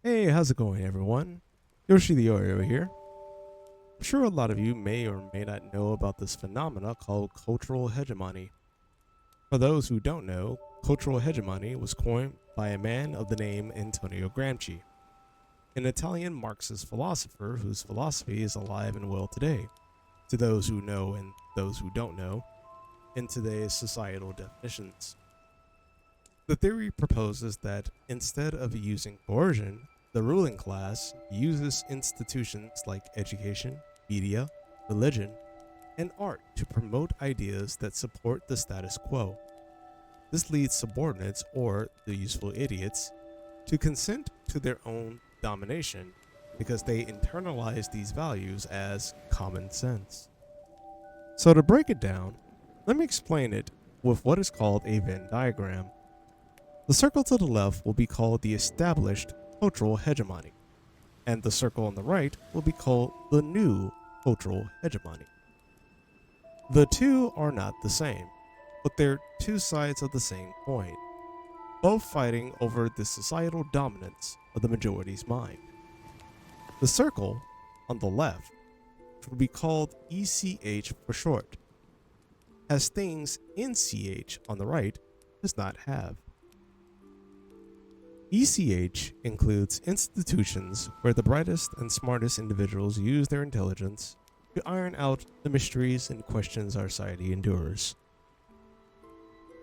Hey, how's it going, everyone? Yoshi the Oreo here. I'm sure a lot of you may or may not know about this phenomena called cultural hegemony. For those who don't know, cultural hegemony was coined by a man of the name Antonio Gramsci, an Italian Marxist philosopher whose philosophy is alive and well today, to those who know and those who don't know, in today's societal definitions. The theory proposes that instead of using coercion, the ruling class uses institutions like education, media, religion, and art to promote ideas that support the status quo. This leads subordinates, or the useful idiots, to consent to their own domination because they internalize these values as common sense. So to break it down, let me explain it with what is called a Venn diagram. The circle to the left will be called the established cultural hegemony, and the circle on the right will be called the new cultural hegemony. The two are not the same, but they're two sides of the same coin, both fighting over the societal dominance of the majority's mind. The circle on the left, which will be called ECH for short, has things NCH on the right does not have. ECH includes institutions where the brightest and smartest individuals use their intelligence to iron out the mysteries and questions our society endures.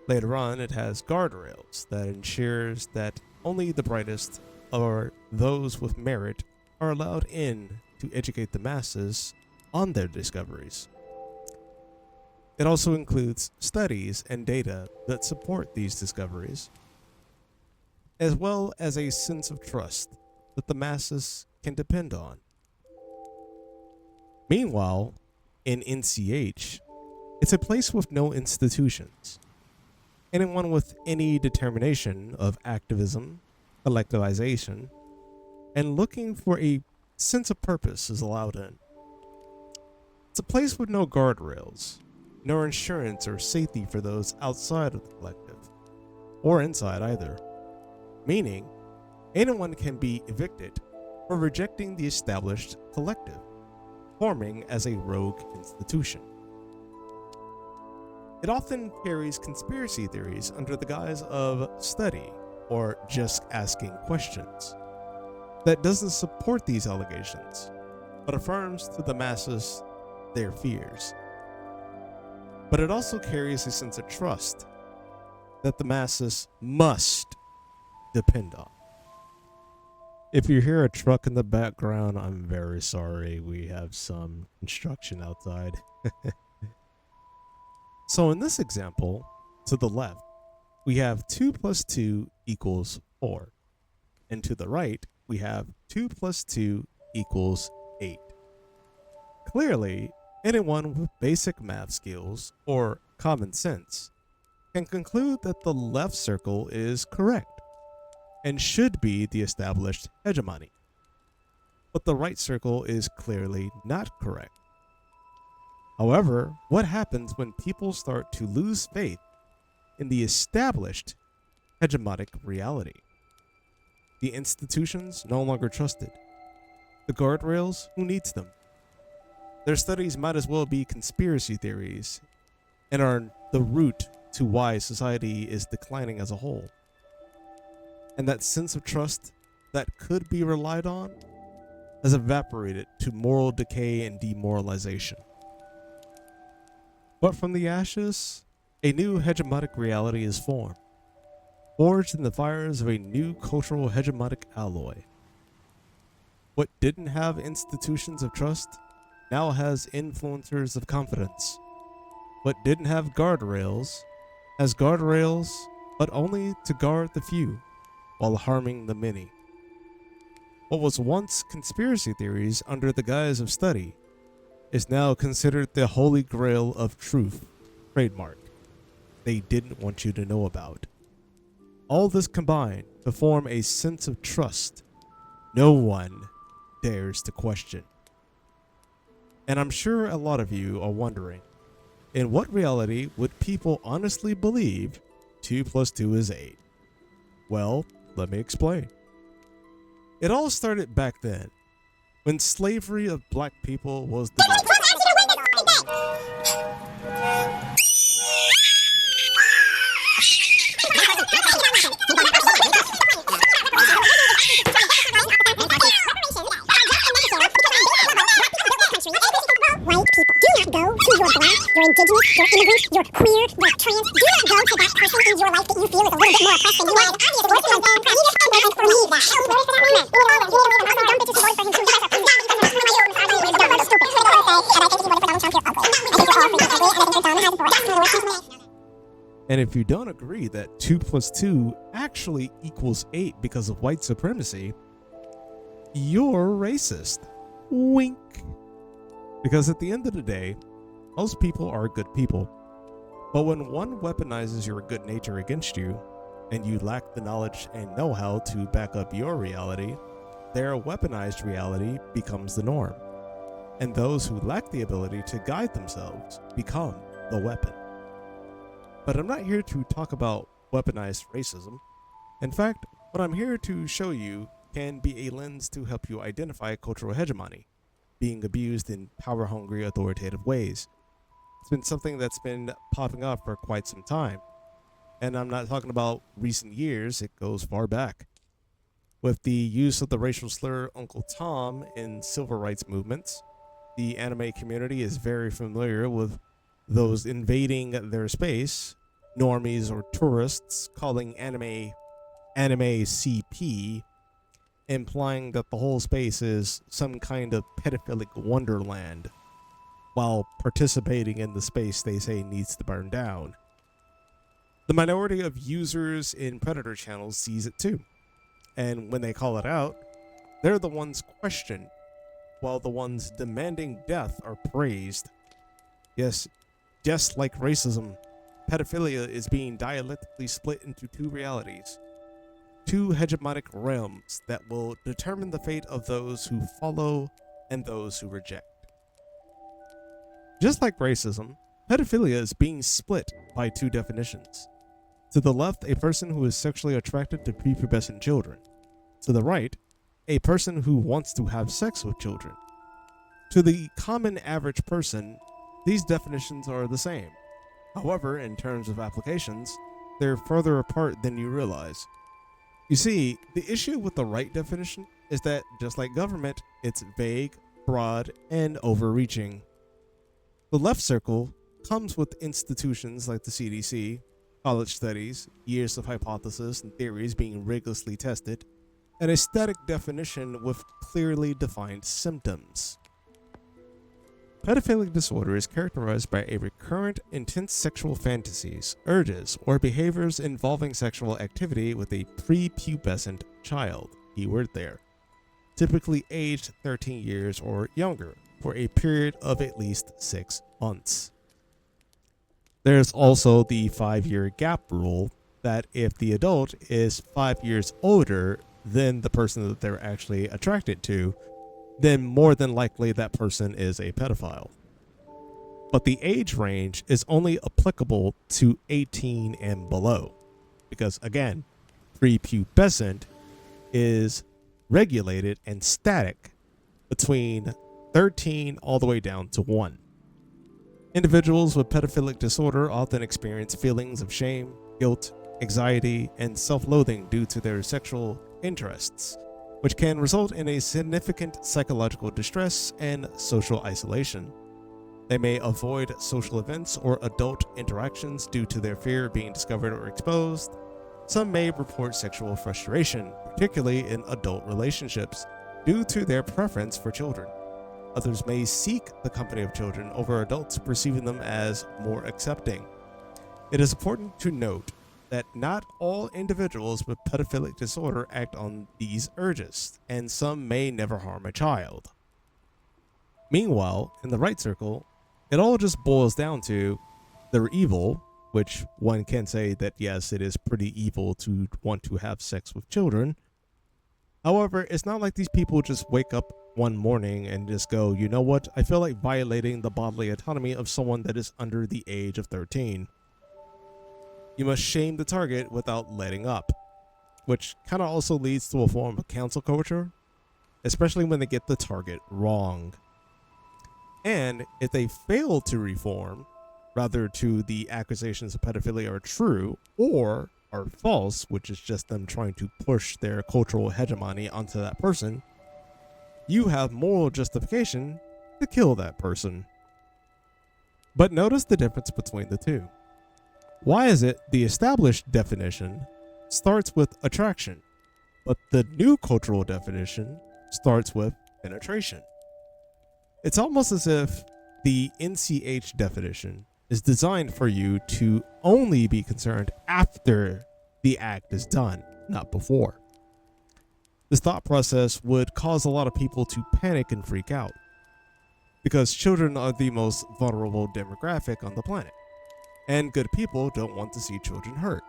Later on, it has guardrails that ensures that only the brightest or those with merit are allowed in to educate the masses on their discoveries. It also includes studies and data that support these discoveries, as well as a sense of trust that the masses can depend on. Meanwhile, in NCH, it's a place with no institutions. Anyone with any determination of activism, collectivization, and looking for a sense of purpose is allowed in. It's a place with no guardrails, no insurance or safety for those outside of the collective, or inside either. Meaning, anyone can be evicted for rejecting the established collective, forming as a rogue institution. It often carries conspiracy theories under the guise of study or just asking questions that doesn't support these allegations, but affirms to the masses their fears. But it also carries a sense of trust that the masses must depend on. If you hear a truck in the background, I'm very sorry. We have some construction outside. So in this example, to the left, we have 2 plus 2 equals 4. And to the right, we have 2 plus 2 equals 8. Clearly, anyone with basic math skills or common sense can conclude that the left circle is correct and should be the established hegemony. But the right circle is clearly not correct. However, what happens when people start to lose faith in the established hegemonic reality? The institutions no longer trusted. The guardrails, who needs them? Their studies might as well be conspiracy theories and are the root to why society is declining as a whole. And that sense of trust that could be relied on has evaporated to moral decay and demoralization. But from the ashes, a new hegemonic reality is formed, forged in the fires of a new cultural hegemonic alloy. What didn't have institutions of trust now has influencers of confidence. What didn't have guardrails has guardrails, but only to guard the few, while harming the many. What was once conspiracy theories under the guise of study is now considered the holy grail of truth, trademark, they didn't want you to know about. All this combined to form a sense of trust no one dares to question. And I'm sure a lot of you are wondering, in what reality would people honestly believe 2 plus 2 is 8? Well, let me explain. It all started back then, when slavery of black people was the norm. White people, do not go to your black, your indigenous, your immigrant, your queer, your trans. Do not go to that person in your life that you feel is a little bit more oppressed than you are. It's obvious. It's like, you just believe that. You need dumb bitches who voted for him too. You guys are stupid. And I think he voted for Donald Trump. You're ugly. I think you're all freaking ugly. And I think you're dumb and has That's the worst thing to me. And if you don't agree that 2 plus 2 actually equals 8 because of white supremacy, you're racist. Wink. Because at the end of the day, most people are good people. But when one weaponizes your good nature against you, and you lack the knowledge and know-how to back up your reality, their weaponized reality becomes the norm. And those who lack the ability to guide themselves become the weapon. But I'm not here to talk about weaponized racism. In fact, what I'm here to show you can be a lens to help you identify cultural hegemony being abused in power-hungry, authoritative ways. It's been something that's been popping up for quite some time. And I'm not talking about recent years, it goes far back. With the use of the racial slur Uncle Tom in civil rights movements, the anime community is very familiar with those invading their space, normies or tourists calling anime CP, implying that the whole space is some kind of pedophilic wonderland, while participating in the space they say needs to burn down. The minority of users in Predator channels sees it too, and when they call it out, they're the ones questioned, while the ones demanding death are praised. Yes, just like racism, pedophilia is being dialectically split into 2 realities. 2 hegemonic realms that will determine the fate of those who follow and those who reject. Just like racism, pedophilia is being split by 2 definitions. To the left, a person who is sexually attracted to prepubescent children. To the right, a person who wants to have sex with children. To the common average person, these definitions are the same. However, in terms of applications, they're further apart than you realize. You see, the issue with the right definition is that, just like government, it's vague, broad, and overreaching. The left circle comes with institutions like the CDC, college studies, years of hypotheses and theories being rigorously tested, and a static definition with clearly defined symptoms. Pedophilic disorder is characterized by a recurrent, intense sexual fantasies, urges, or behaviors involving sexual activity with a prepubescent child, keyword there, typically aged 13 years or younger, for a period of at least 6 months. There's also the 5-year gap rule that if the adult is 5 years older than the person that they're actually attracted to, then more than likely that person is a pedophile. But the age range is only applicable to 18 and below, because again, prepubescent is regulated and static between 13 all the way down to 1. Individuals with pedophilic disorder often experience feelings of shame, guilt, anxiety, and self-loathing due to their sexual interests, which can result in a significant psychological distress and social isolation. They may avoid social events or adult interactions due to their fear of being discovered or exposed. Some may report sexual frustration, particularly in adult relationships, due to their preference for children. Others may seek the company of children over adults, perceiving them as more accepting. It is important to note that not all individuals with pedophilic disorder act on these urges, and some may never harm a child. Meanwhile, in the right circle, it all just boils down to they're evil, which one can say that yes, it is pretty evil to want to have sex with children. However, it's not like these people just wake up one morning and just go, you know what, I feel like violating the bodily autonomy of someone that is under the age of 13. You must shame the target without letting up. which kind of also leads to a form of cancel culture, especially when they get the target wrong. And if they fail to reform, rather to the accusations of pedophilia are true or are false, which is just them trying to push their cultural hegemony onto that person, you have moral justification to kill that person. But notice the difference between the two. Why is it the established definition starts with attraction, but the new cultural definition starts with penetration? It's almost as if the NCH definition is designed for you to only be concerned after the act is done, not before. This thought process would cause a lot of people to panic and freak out, because children are the most vulnerable demographic on the planet, and good people don't want to see children hurt.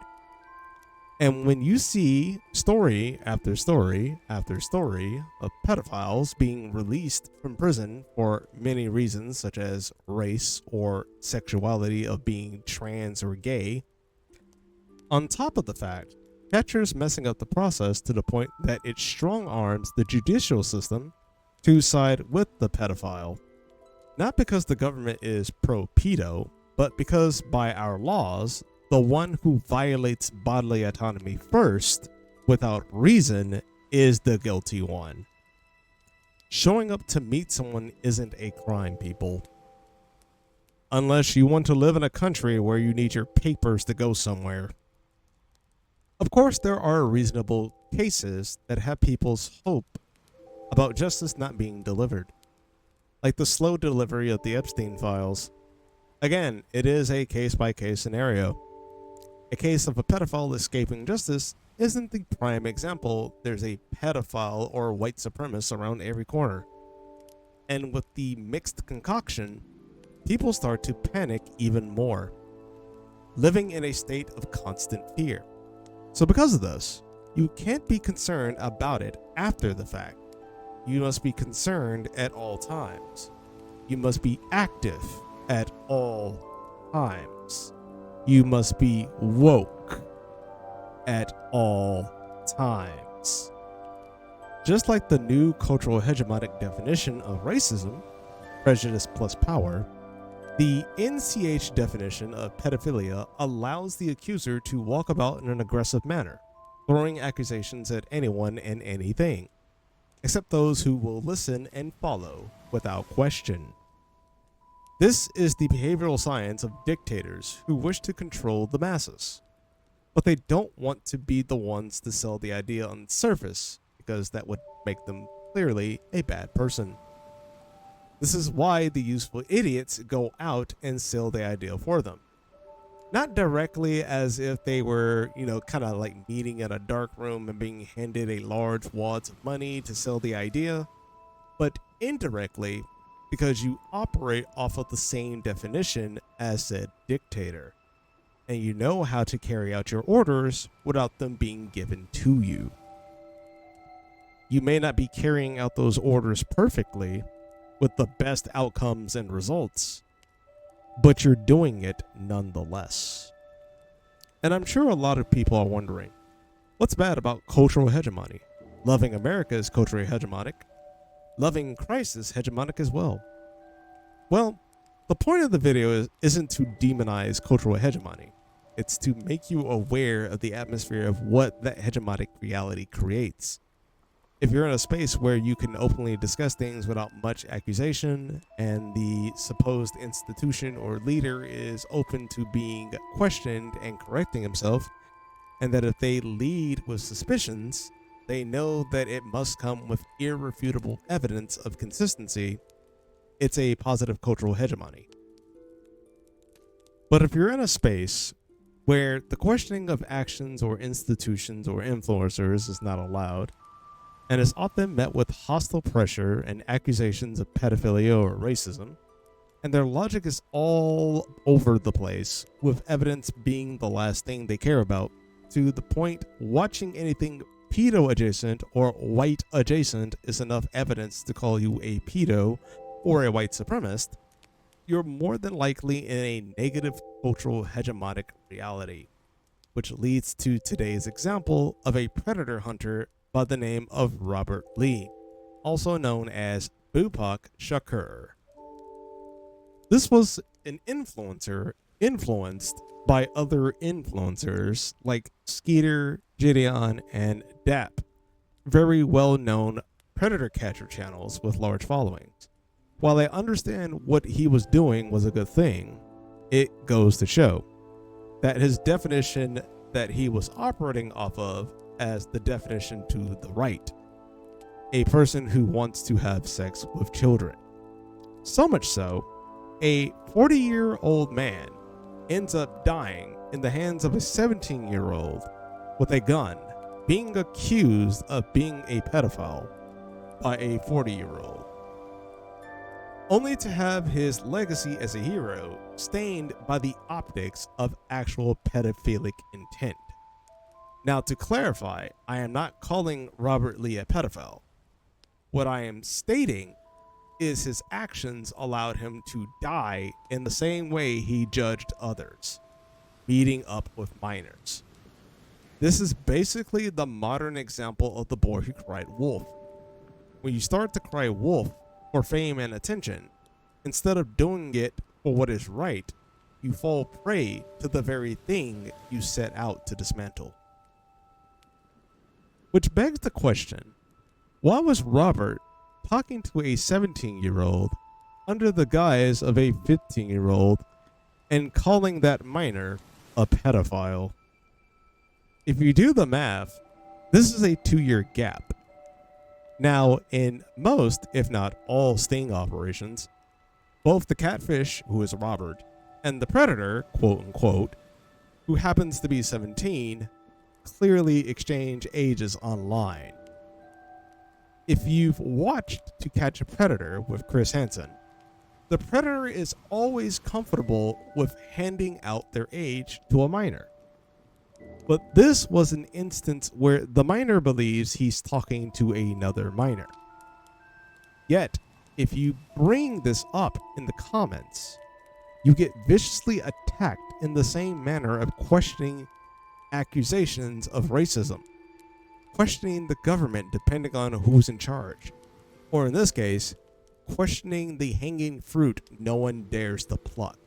And when you see story after story after story of pedophiles being released from prison for many reasons, such as race or sexuality of being trans or gay, on top of the fact, catchers messing up the process to the point that it strong arms the judicial system to side with the pedophile. Not because the government is pro-pedo, but because by our laws, the one who violates bodily autonomy first, without reason, is the guilty one. Showing up to meet someone isn't a crime, people. Unless you want to live in a country where you need your papers to go somewhere. Of course, there are reasonable cases that have people's hope about justice not being delivered, like the slow delivery of the Epstein files. Again, it is a case-by-case scenario. A case of a pedophile escaping justice isn't the prime example. There's a pedophile or white supremacist around every corner. And with the mixed concoction, people start to panic even more, living in a state of constant fear. So because of this, you can't be concerned about it after the fact. You must be concerned at all times. You must be active at all times. You must be woke at all times. Just like the new cultural hegemonic definition of racism, prejudice plus power, the NCH definition of pedophilia allows the accuser to walk about in an aggressive manner, throwing accusations at anyone and anything, except those who will listen and follow without question. This is the behavioral science of dictators who wish to control the masses, but they don't want to be the ones to sell the idea on the surface, because that would make them clearly a bad person. This is why the useful idiots go out and sell the idea for them. Not directly as if they were, kind of like meeting in a dark room and being handed a large wads of money to sell the idea, but indirectly because you operate off of the same definition as said dictator, and you know how to carry out your orders without them being given to you. You may not be carrying out those orders perfectly with the best outcomes and results, but you're doing it nonetheless. And I'm sure a lot of people are wondering, what's bad about cultural hegemony? Loving America is culturally hegemonic. Loving Christ is hegemonic as well. Well, the point of the video isn't to demonize cultural hegemony. It's to make you aware of the atmosphere of what that hegemonic reality creates. If you're in a space where you can openly discuss things without much accusation, and the supposed institution or leader is open to being questioned and correcting himself, and that if they lead with suspicions, they know that it must come with irrefutable evidence of consistency, it's a positive cultural hegemony. But if you're in a space where the questioning of actions or institutions or influencers is not allowed, and is often met with hostile pressure and accusations of pedophilia or racism, and their logic is all over the place, with evidence being the last thing they care about, to the point watching anything pedo adjacent or white adjacent is enough evidence to call you a pedo or a white supremacist, you're more than likely in a negative cultural hegemonic reality, which leads to today's example of a predator hunter by the name of Robert Lee, also known as Bupak Shakur. This was an influencer influenced by other influencers like Skeeter, Jidion, and Dap, very well-known predator catcher channels with large followings. While I understand what he was doing was a good thing, it goes to show that his definition that he was operating off of as the definition to the right, a person who wants to have sex with children. So much so, a 40-year-old man ends up dying in the hands of a 17-year-old with a gun, being accused of being a pedophile by a 40-year-old, only to have his legacy as a hero stained by the optics of actual pedophilic intent. Now, to clarify, I am not calling Robert Lee a pedophile. What I am stating is his actions allowed him to die in the same way he judged others, meeting up with minors. This is basically the modern example of the boy who cried wolf. When you start to cry wolf for fame and attention, instead of doing it for what is right, you fall prey to the very thing you set out to dismantle. Which begs the question, why was Robert talking to a 17-year-old under the guise of a 15-year-old and calling that minor a pedophile? If you do the math, this is a 2-year gap. Now, in most, if not all, sting operations, both the catfish, who is Robert, and the predator, quote unquote, who happens to be 17, clearly exchange ages online. If you've watched To Catch a Predator with Chris Hansen, the predator is always comfortable with handing out their age to a minor. But this was an instance where the minor believes he's talking to another minor. Yet, if you bring this up in the comments, you get viciously attacked in the same manner of questioning accusations of racism, questioning the government depending on who's in charge, or in this case, questioning the hanging fruit no one dares to pluck.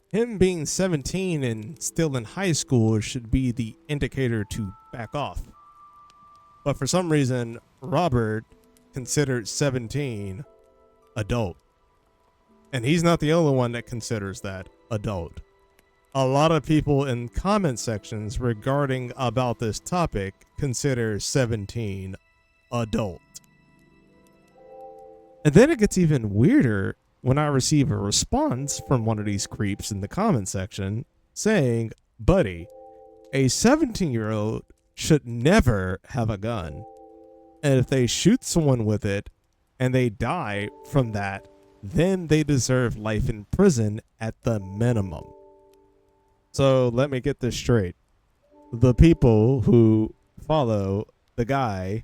Him being 17 and still in high school should be the indicator to back off. But for some reason, Robert considered 17 adult. And he's not the only one that considers that adult. A lot of people in comment sections regarding about this topic consider 17 adult. And then it gets even weirder when I receive a response from one of these creeps in the comment section saying, buddy, a 17-year-old should never have a gun. And if they shoot someone with it and they die from that, then they deserve life in prison at the minimum. So let me get this straight. The people who follow the guy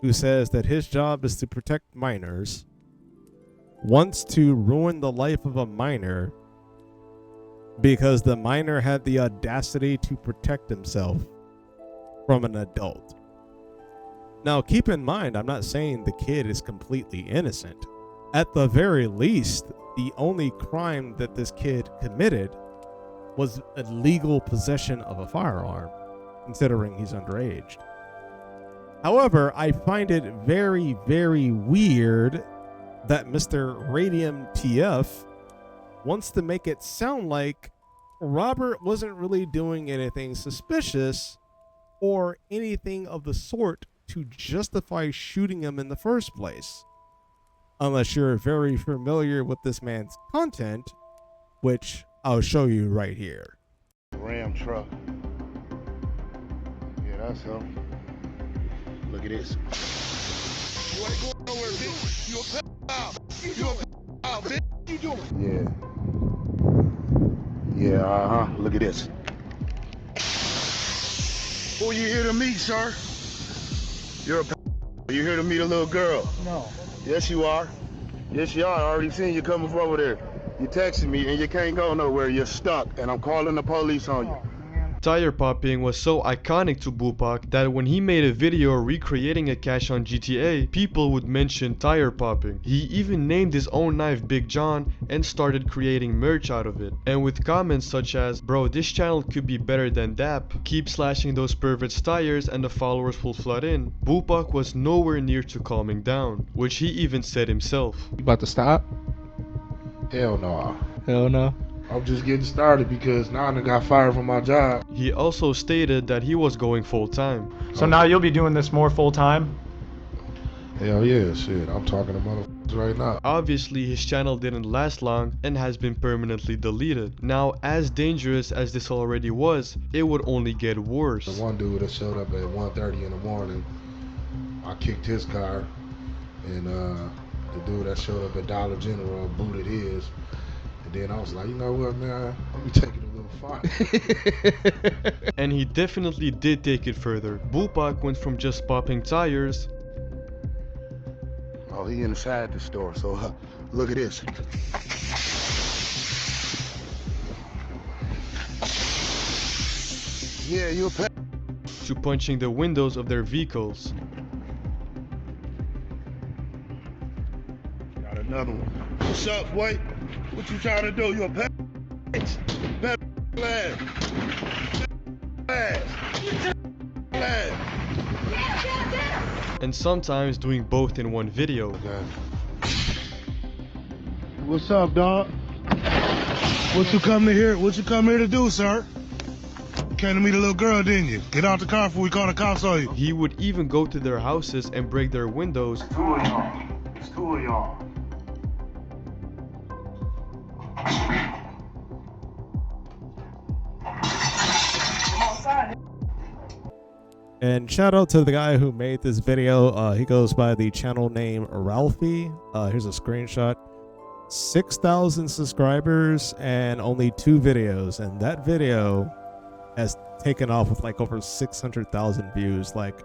who says that his job is to protect minors wants to ruin the life of a minor because the minor had the audacity to protect himself from an adult. Now, keep in mind, I'm not saying the kid is completely innocent. At the very least, the only crime that this kid committed was illegal possession of a firearm, considering he's underage. However, I find it very, very weird that Mr. Radium TF wants to make it sound like Robert wasn't really doing anything suspicious or anything of the sort to justify shooting him in the first place. Unless you're very familiar with this man's content, which I'll show you right here. Ram truck. Yeah, that's him. Look at this. You ain't going nowhere, bitch. You a pedophile. You a pedophile, bitch. What you doing? Yeah, Look at this. Who you here to meet, sir? You're a pedophile. You here to meet a little girl? No. Yes, you are. Yes, you are. I already seen you coming from over there. You texted me and you can't go nowhere. You're stuck, and I'm calling the police on you. Tire popping was so iconic to Bupak that when he made a video recreating a cache on GTA, people would mention tire popping. He even named his own knife Big John and started creating merch out of it. And with comments such as, bro, this channel could be better than DAP, keep slashing those perverts tires and the followers will flood in, Bupak was nowhere near to calming down, which he even said himself. You about to stop? Hell no. Hell no. I'm just getting started because now I got fired from my job. He also stated that he was going full time. So now you'll be doing this more full time? Hell yeah, shit. I'm talking to motherfuckers right now. Obviously, his channel didn't last long and has been permanently deleted. Now, as dangerous as this already was, it would only get worse. The one dude that showed up at 1:30 in the morning, I kicked his car, and the dude that showed up at Dollar General booted his. And then I was like, you know what, man, let me take it a little farther. And he definitely did take it further. Bupak went from just popping tires. Oh, he inside the store, so look at this. Yeah, you a pet. To punching the windows of their vehicles. Got another one. What's up, boy? What you trying to do? You a pet? Pet ass. And sometimes doing both in one video. What's up, dog? What you come here? What you come here to do, sir? You came to meet a little girl, didn't you? Get out the car before we call the cops on you. He would even go to their houses and break their windows. Two of y'all. It's two of y'all. And shout out to the guy who made this video. He goes by the channel name Ralphie. Here's a screenshot. 6,000 subscribers and only 2 videos. And that video has taken off with like over 600,000 views. Like,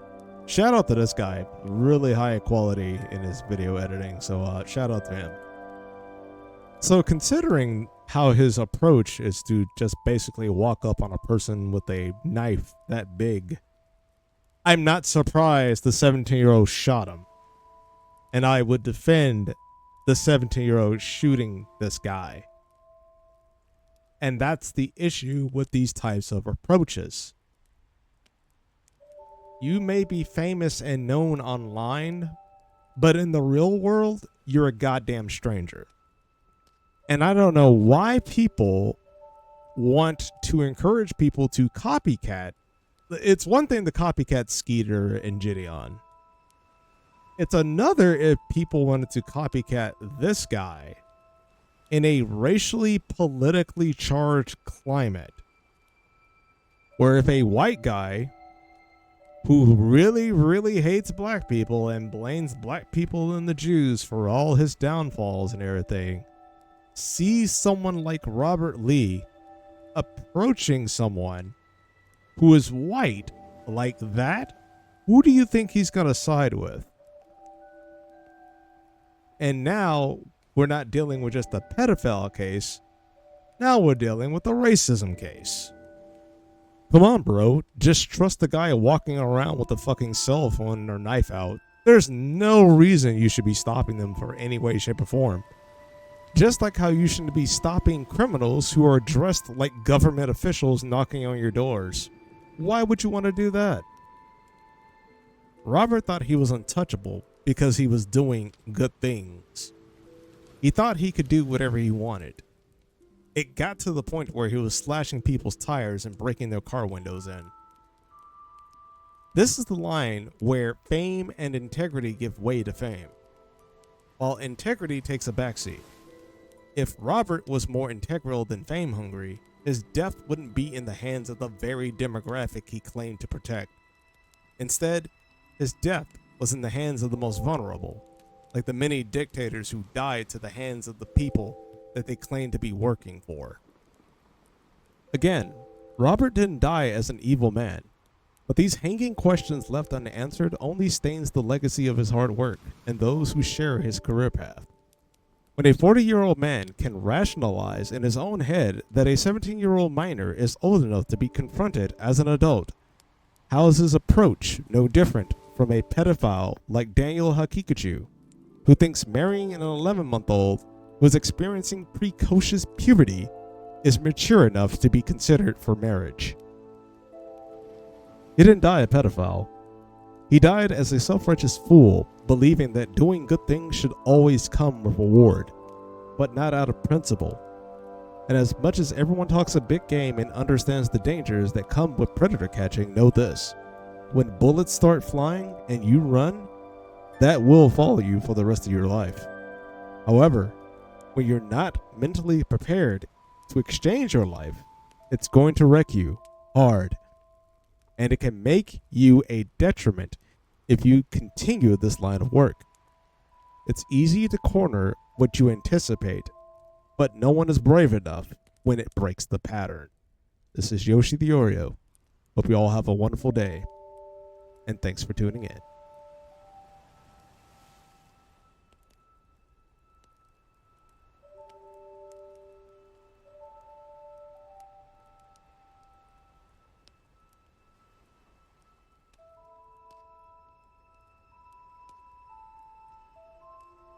shout out to this guy. Really high quality in his video editing. So shout out to him. So considering how his approach is to just basically walk up on a person with a knife that big, I'm not surprised the 17-year-old shot him. And I would defend the 17-year-old shooting this guy. And that's the issue with these types of approaches. You may be famous and known online, but in the real world, you're a goddamn stranger. And I don't know why people want to encourage people to copycat. It's one thing to copycat Skeeter and Jidion. It's another if people wanted to copycat this guy in a racially politically charged climate, where if a white guy who really hates black people and blames black people and the Jews for all his downfalls and everything sees someone like Robert Lee approaching someone who is white like that, who do you think he's gonna side with? And now we're not dealing with just a pedophile case. Now we're dealing with a racism case. Come on, bro. Just trust the guy walking around with a fucking cell phone or knife out. There's no reason you should be stopping them for any way, shape, or form. Just like how you shouldn't be stopping criminals who are dressed like government officials knocking on your doors. Why would you want to do that? Robert thought he was untouchable because he was doing good things. He thought he could do whatever he wanted. It got to the point where he was slashing people's tires and breaking their car windows in. This is the line where fame and integrity give way to fame, while integrity takes a backseat. If Robert was more integral than fame hungry, his death wouldn't be in the hands of the very demographic he claimed to protect. Instead, his death was in the hands of the most vulnerable, like the many dictators who died to the hands of the people that they claimed to be working for. Again, Robert didn't die as an evil man, but these hanging questions left unanswered only stains the legacy of his hard work and those who share his career path. When a 40-year-old man can rationalize in his own head that a 17-year-old minor is old enough to be confronted as an adult, how is his approach no different from a pedophile like Daniel Hakikachu, who thinks marrying an 11-month-old who is experiencing precocious puberty is mature enough to be considered for marriage? He didn't die a pedophile. He died as a self-righteous fool, believing that doing good things should always come with reward, but not out of principle. And as much as everyone talks a big game and understands the dangers that come with predator catching, know this: when bullets start flying and you run, that will follow you for the rest of your life. However, when you're not mentally prepared to exchange your life, it's going to wreck you hard. And it can make you a detriment if you continue this line of work. It's easy to corner what you anticipate, but no one is brave enough when it breaks the pattern. This is Yoshi the Oreo. Hope you all have a wonderful day, and thanks for tuning in.